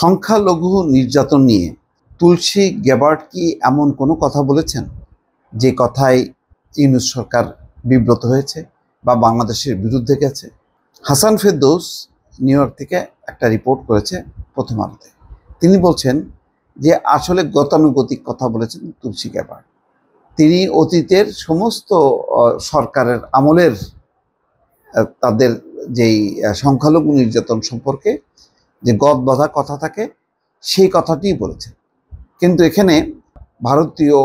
সংখ্যালঘু নির্যাতন নিয়ে তুলসী গ্যাবার্ড কি এমন কোনো কথা বলেছেন যে কথায় ইউনূস সরকার বিব্রত হয়েছে বা বাংলাদেশের বিরুদ্ধে গেছে? হাসান ফেরদৌস নিউ ইয়র্ক থেকে একটা রিপোর্ট করেছে প্রথম আলোতে। তিনি বলছেন যে আসলে গতানুগতিক কথা বলেছেন তুলসী গ্যাবার্ড। তিনি অতীতের সমস্ত সরকারের আমলের তাদের যেই সংখ্যালঘু নির্যাতন সম্পর্কে যে গদবাঁধা কথা থাকে সেই কথাটিই বলেছেন। কিন্তু এখানে ভারতীয়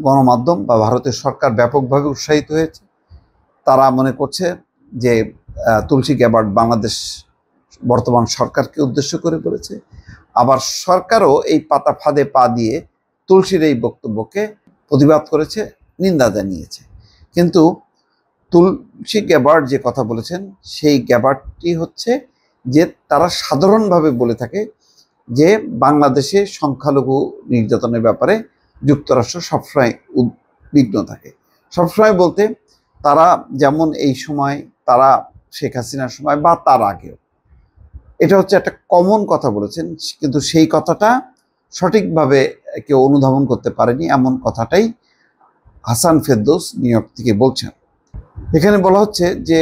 গণমাধ্যম বা ভারতের সরকার ব্যাপকভাবে উৎসাহিত হয়েছে। তারা মনে করছে যে তুলসী গ্যাবার্ড বাংলাদেশ বর্তমান সরকারকে উদ্দেশ্য করে বলেছে। আবার সরকারও এই পাতা ফাঁদে পা দিয়ে তুলসীর এই বক্তব্যকে প্রতিবাদ করেছে, নিন্দা জানিয়েছে। কিন্তু তুলসী গ্যাবার্ড যে কথা বলেছেন সেই গ্যাবার্ডটি হচ্ছে যে তারা সাধারণভাবে বলে থাকে যে বাংলাদেশে সংখ্যালঘু নির্যাতনের ব্যাপারে যুক্তরাষ্ট্র সবসময় উদ্বিগ্ন থাকে। সবসময় বলতে তারা যেমন এই সময়, তারা শেখ হাসিনার সময় বা তার আগেও, এটা হচ্ছে একটা কমন কথা বলেছেন। কিন্তু সেই কথাটা সঠিকভাবে কেউ অনুধাবন করতে পারেনি, এমন কথাটাই হাসান ফেরদৌস নিউ ইয়র্ক থেকে বলছেন। এখানে বলা হচ্ছে যে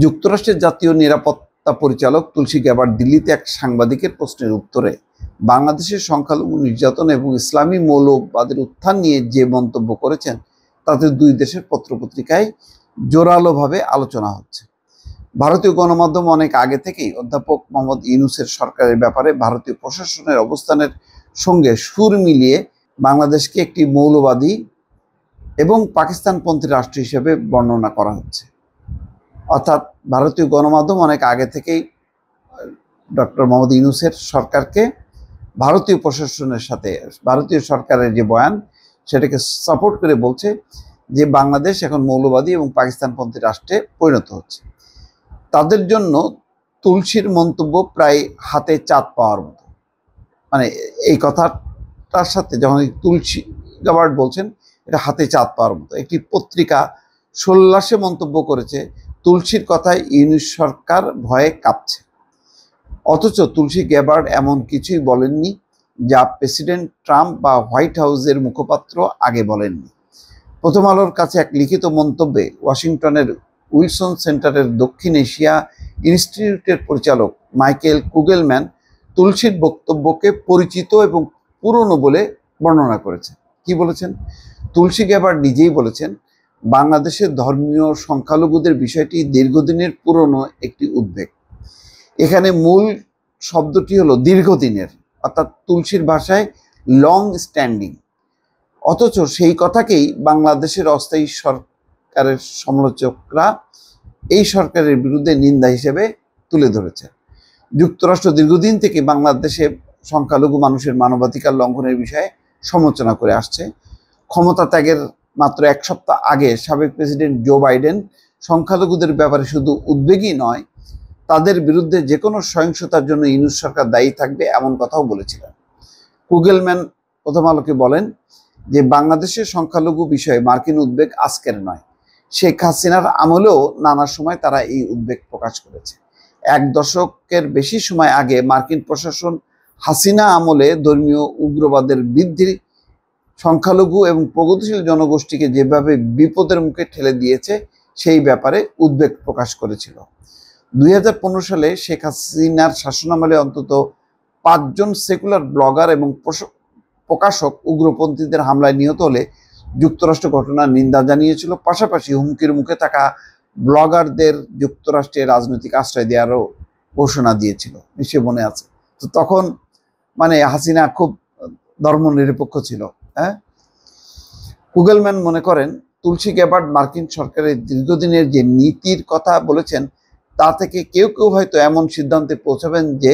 যুক্তরাষ্ট্রের জাতীয় নিরাপত্তা পরিচালক তুলসী গ্যাবার্ড দিল্লিতে এক সাংবাদিকের প্রশ্নের উত্তরে বাংলাদেশের সংখ্যালঘু নির্যাতন এবং ইসলামী মৌলবাদের উত্থান নিয়ে যে মন্তব্য করেছেন তাতে দুই দেশের পত্রপত্রিকায় জোরালোভাবে আলোচনা হচ্ছে। ভারতীয় গণমাধ্যম অনেক আগে থেকেই অধ্যাপক মোহাম্মদ ইউনূসের সরকারের ব্যাপারে ভারতীয় প্রশাসনের অবস্থানের সঙ্গে সুর মিলিয়ে বাংলাদেশকে একটি মৌলবাদী এবং পাকিস্তানপন্থী রাষ্ট্র হিসেবে বর্ণনা করা হচ্ছে। অর্থাৎ ভারতীয় গণমাধ্যম অনেক আগে থেকেই ডক্টর মোহাম্মদ ইউনূসের সরকারকে ভারতীয় প্রশাসনের সাথে ভারতীয় সরকারের যে বয়ান সেটাকে সাপোর্ট করে বলছে যে বাংলাদেশ এখন মৌলবাদী এবং পাকিস্তানপন্থী রাষ্ট্রে পরিণত হচ্ছে। তাদের জন্য তুলসীর মন্তব্য প্রায় হাতে চাঁদ পাওয়ার মতো। মানে এই কথাটার সাথে যখন তুলসী গ্যাবার্ড বলছেন এটা হাতে চাঁদ পাওয়ার মতো। একটি পত্রিকা সোল্লাসে মন্তব্য করেছে তুলসীর কথায় ইউনূস সরকার ভয়ে কাঁপছে। অথচ তুলসী গ্যাবার্ড এমন কিছুই বলেননি যা প্রেসিডেন্ট ট্রাম্প বা হোয়াইট হাউসের মুখপাত্র আগে বলেননি। প্রথম আলোর কাছে এক লিখিত মন্তব্যে ওয়াশিংটনের উইলসন সেন্টারের দক্ষিণ এশিয়া ইনস্টিটিউটের পরিচালক মাইকেল কুগেলম্যান তুলসীর বক্তব্যকে পরিচিত এবং পুরনো বলে বর্ণনা করেছেন। কি বলেছেন? তুলসী গ্যাবার্ড নিজেই বলেছেন বাংলাদেশের ধর্মীয় সংখ্যালঘুদের বিষয়টি দীর্ঘদিনের পুরনো একটি উদ্বেগ। এখানে মূল শব্দটি হলো দীর্ঘদিনের, অর্থাৎ তুলসীর ভাষায় লং স্ট্যান্ডিং। অথচ সেই কথাকেই বাংলাদেশের অস্থায়ী সরকারের সমালোচকরা এই সরকারের বিরুদ্ধে নিন্দা হিসেবে তুলে ধরেছে। যুক্তরাষ্ট্র দীর্ঘদিন থেকে বাংলাদেশে সংখ্যালঘু মানুষের মানবাধিকার লঙ্ঘনের বিষয়ে সমালোচনা করে আসছে। ক্ষমতা ত্যাগের মাত্র এক সপ্তাহ আগে সাবেক প্রেসিডেন্ট জো বাইডেন সংখ্যালঘুদের ব্যাপারে শুধু উদ্বেগী নয়, তাদের বিরুদ্ধে যে কোনো সহিংসতার জন্য ইউনূস সরকার দায়ী থাকবে এমন কথাও বলেছিলেন। কুগেলম্যান প্রথম আলোকে বলেন যে বাংলাদেশের সংখ্যালঘু বিষয়ে মার্কিন উদ্বেগ আজকের নয়, শেখ হাসিনার আমলেও নানা সময় তারা এই উদ্বেগ প্রকাশ করেছে। এক দশকের বেশি সময় আগে মার্কিন প্রশাসন হাসিনা আমলে ধর্মীয় উগ্রবাদের বৃদ্ধি, সংখ্যালঘু এবং প্রগতিশীল জনগোষ্ঠীকে যেভাবে বিপদের মুখে ঠেলে দিয়েছে সেই ব্যাপারে উদ্বেগ প্রকাশ করেছিল। 2015 সালে শেখ হাসিনার শাসনামলে অন্তত 5 জন সেকুলার ব্লগার এবং প্রকাশক উগ্রপন্থীদের হামলায় নিহত হলে যুক্তরাষ্ট্র ঘটনার নিন্দা জানিয়েছিল। পাশাপাশি হুমকির মুখে থাকা ব্লগারদের যুক্তরাষ্ট্রে রাজনৈতিক আশ্রয় দেওয়ারও ঘোষণা দিয়েছিল, নিশ্চয়ই মনে আছে। তো তখন মানে হাসিনা খুব ধর্মনিরপেক্ষ ছিল। কুগেলম্যান মনে করেন তুলসী গ্যাবার্ড মার্কিন সরকারের দীর্ঘদিনের যে নীতির কথা বলেছেন তা থেকে কেউ কেউ হয়তো এমন সিদ্ধান্তে পৌঁছাবেন যে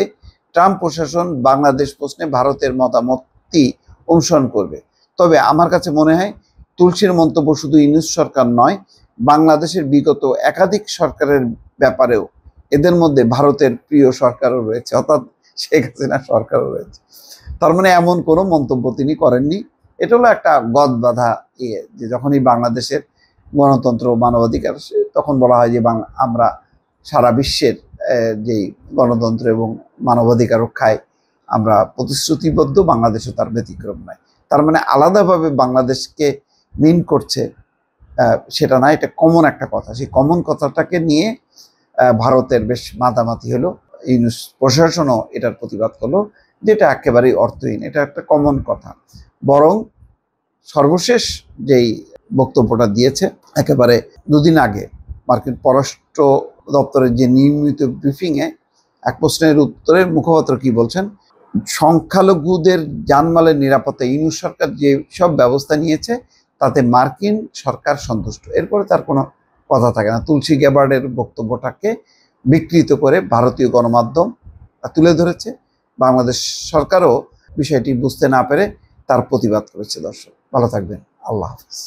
ট্রাম্প প্রশাসন বাংলাদেশ প্রশ্নে ভারতের মতামতই অনুসরণ করবে। তবে আমার কাছে মনে হয় তুলসীর মন্তব্য শুধু ইউনূস সরকার নয়, বাংলাদেশের বিগত একাধিক সরকারের ব্যাপারেও, এদের মধ্যে ভারতের প্রিয় সরকারও রয়েছে, অর্থাৎ শেখ হাসিনা সরকারও রয়েছে। তার মানে এমন কোনো মন্তব্য তিনি করেননি। এটা হলো একটা গদবাঁধা যে যখনই বাংলাদেশের গণতন্ত্র মানবাধিকার তখন বলা হয় যে আমরা সারা বিশ্বের যেই গণতন্ত্র এবং মানবাধিকার রক্ষায় আমরা প্রতিশ্রুতিবদ্ধ, বাংলাদেশও তার ব্যতিক্রম নয়। তার মানে আলাদাভাবে বাংলাদেশকে মিন করছে সেটা না, এটা কমন একটা কথা। সেই কমন কথাটাকে নিয়ে ভারতের বেশ মাতামাতি হলো, ইউনূস প্রশাসনও এটার প্রতিবাদ করলো, যেটা একেবারেই অর্থহীন। এটা একটা কমন কথা। বরং সর্বশেষ যেই বক্তব্যটা দিয়েছে একেবারে দুদিন আগে মার্কিন পররাষ্ট্র দপ্তরের যে নিয়মিত ব্রিফিংয়ে এক প্রশ্নের উত্তরে মুখপাত্র কি বলছেন, সংখ্যালঘুদের জানমালের নিরাপত্তা ইউনূস সরকার যে সব ব্যবস্থা নিয়েছে তাতে মার্কিন সরকার সন্তুষ্ট। এরপরে তার কোনো কথা থাকে না। তুলসী গ্যাবার্ডের বক্তব্যটাকে বিকৃত করে ভারতীয় গণমাধ্যম তুলে ধরেছে। বাংলাদেশ সরকারও বিষয়টি বুঝতে না পেরে তার প্রতিবাদ করেছে। দর্শক ভালো থাকবেন, আল্লাহ হাফিজ।